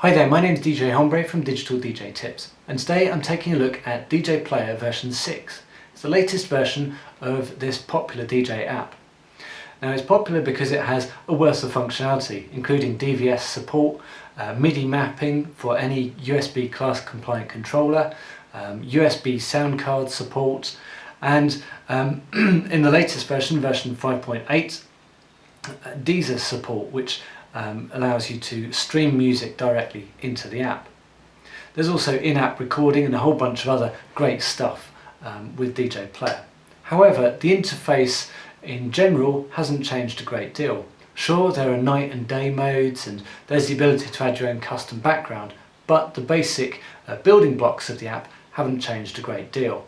Hi there, my name is DJ Hombre from Digital DJ Tips, and today I'm taking a look at DJ Player version 6. It's the latest version of this popular DJ app. Now it's popular because it has a wealth of functionality, including DVS support, Midi mapping for any USB class compliant controller, USB sound card support, and in the latest version 5.8, Deezer support, which allows you to stream music directly into the app. There's also in-app recording and a whole bunch of other great stuff with DJ Player. However, the interface in general hasn't changed a great deal. Sure, there are night and day modes and there's the ability to add your own custom background, but the basic building blocks of the app haven't changed a great deal.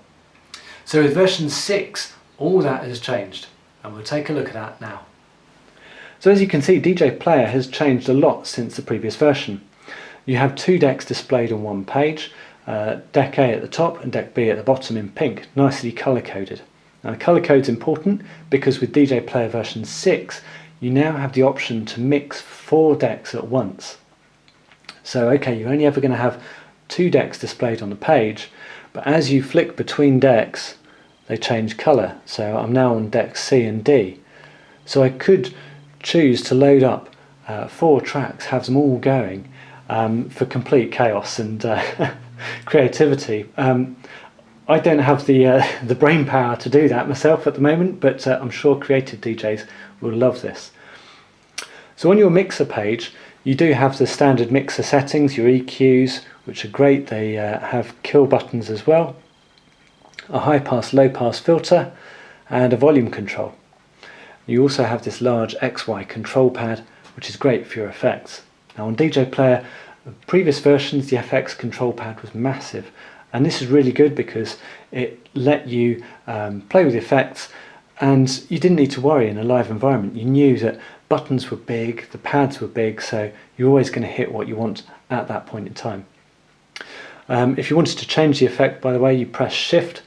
So with version 6, all that has changed, and we'll take a look at that now. So as you can see, DJ Player has changed a lot since the previous version. You have two decks displayed on one page, deck A at the top and deck B at the bottom in pink, nicely colour coded. Now the colour code is important because with DJ Player version 6 you now have the option to mix 4 decks at once. So okay, you're only ever going to have 2 decks displayed on the page, but as you flick between decks they change colour. So I'm now on deck C and D. So I could choose to load up 4 tracks, have them all going for complete chaos and creativity. I don't have the brain power to do that myself at the moment, but I'm sure creative DJs will love this. So on your mixer page you do have the standard mixer settings, your EQs, which are great. They have kill buttons as well, a high pass low pass filter and a volume control. You also have this large XY control pad, which is great for your effects. Now on DJ Player, previous versions, the FX control pad was massive, and this is really good because it let you play with the effects and you didn't need to worry in a live environment. You knew that buttons were big, the pads were big, so you're always going to hit what you want at that point in time. If you wanted to change the effect, by the way, you press Shift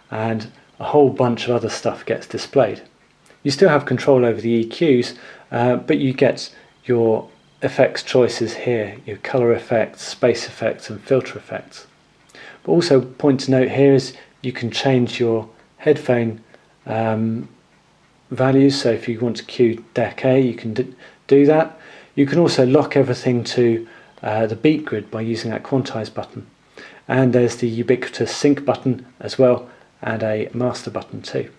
and a whole bunch of other stuff gets displayed. You still have control over the EQs, but you get your effects choices here, your colour effects, space effects and filter effects. But also point to note here is you can change your headphone values, so if you want to cue deck A you can do that. You can also lock everything to the beat grid by using that quantize button. And there's the ubiquitous sync button as well, and a master button too.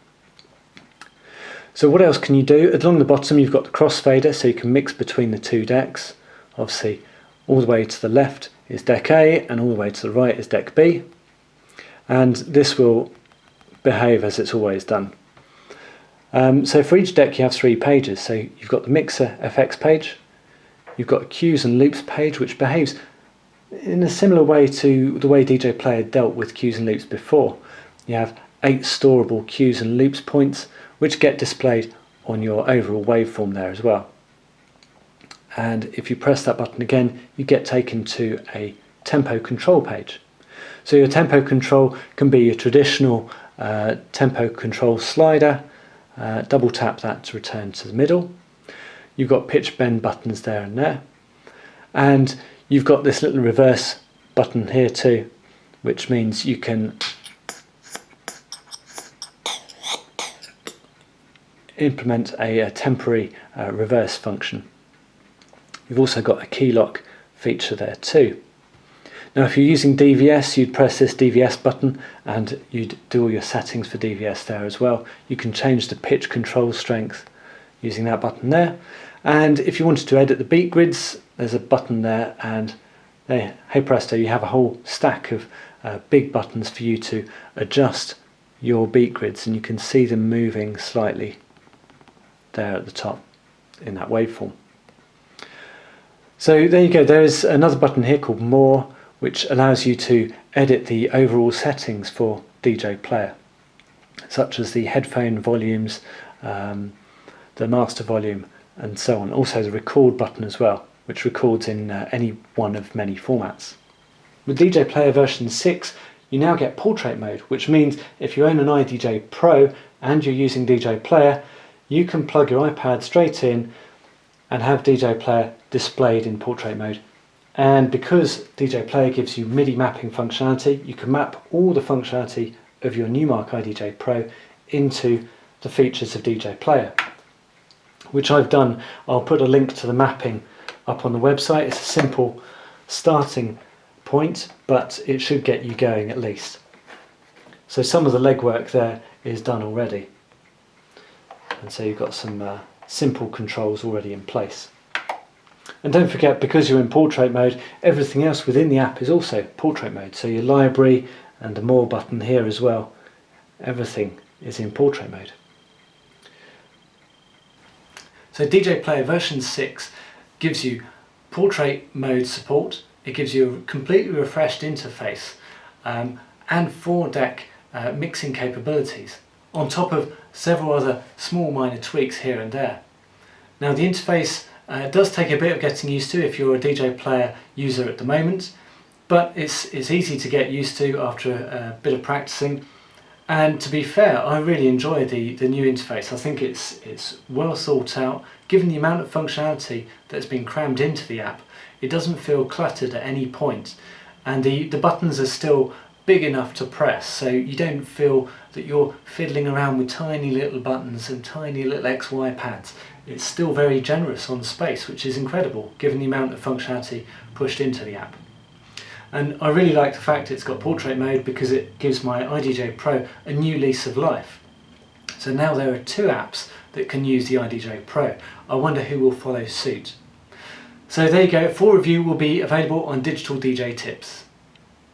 So what else can you do? Along the bottom you've got the crossfader, so you can mix between the 2 decks. Obviously all the way to the left is deck A and all the way to the right is deck B, and this will behave as it's always done. So for each deck you have 3 pages. So you've got the mixer FX page, you've got a cues and loops page, which behaves in a similar way to the way DJ Player dealt with cues and loops before. You have 8 storable cues and loops points which get displayed on your overall waveform there as well. And if you press that button again you get taken to a tempo control page. So your tempo control can be your traditional tempo control slider. Double tap that to return to the middle. You've got pitch bend buttons there and there, and you've got this little reverse button here too, which means you can implement a temporary reverse function. You've also got a key lock feature there too. Now if you're using DVS you'd press this DVS button and you'd do all your settings for DVS there as well. You can change the pitch control strength using that button there, and if you wanted to edit the beat grids there's a button there, and there, hey presto, you have a whole stack of big buttons for you to adjust your beat grids, and you can see them moving slightly there at the top in that waveform. So there you go, there is another button here called More, which allows you to edit the overall settings for DJ Player, such as the headphone volumes, the master volume and so on. Also the record button as well, which records in any one of many formats. With DJ Player version 6 you now get portrait mode, which means if you own an iDJ Pro and you're using DJ Player you can plug your iPad straight in and have DJ Player displayed in portrait mode And because DJ Player gives you MIDI mapping functionality, you can map all the functionality of your Numark iDJ Pro into the features of DJ Player, which I've done. I'll put a link to the mapping up on the website. It's a simple starting point, but it should get you going at least. So some of the legwork there is done already. And so you've got some simple controls already in place. And don't forget, because you're in portrait mode, everything else within the app is also portrait mode. So your library and the more button here as well, everything is in portrait mode. So DJ Player version 6 gives you portrait mode support. It gives you a completely refreshed interface and 4-deck mixing capabilities, on top of several other small minor tweaks here and there. Now the interface does take a bit of getting used to if you're a DJ Player user at the moment, but it's easy to get used to after a bit of practicing. And to be fair, I really enjoy the new interface. I think it's well thought out. Given the amount of functionality that's been crammed into the app, it doesn't feel cluttered at any point, and the buttons are still big enough to press, so you don't feel that you're fiddling around with tiny little buttons and tiny little XY pads. It's still very generous on space, which is incredible given the amount of functionality pushed into the app. And I really like the fact it's got portrait mode, because it gives my iDJ Pro a new lease of life. So now there are 2 apps that can use the iDJ Pro. I wonder who will follow suit. So there you go, full review will be available on Digital DJ Tips.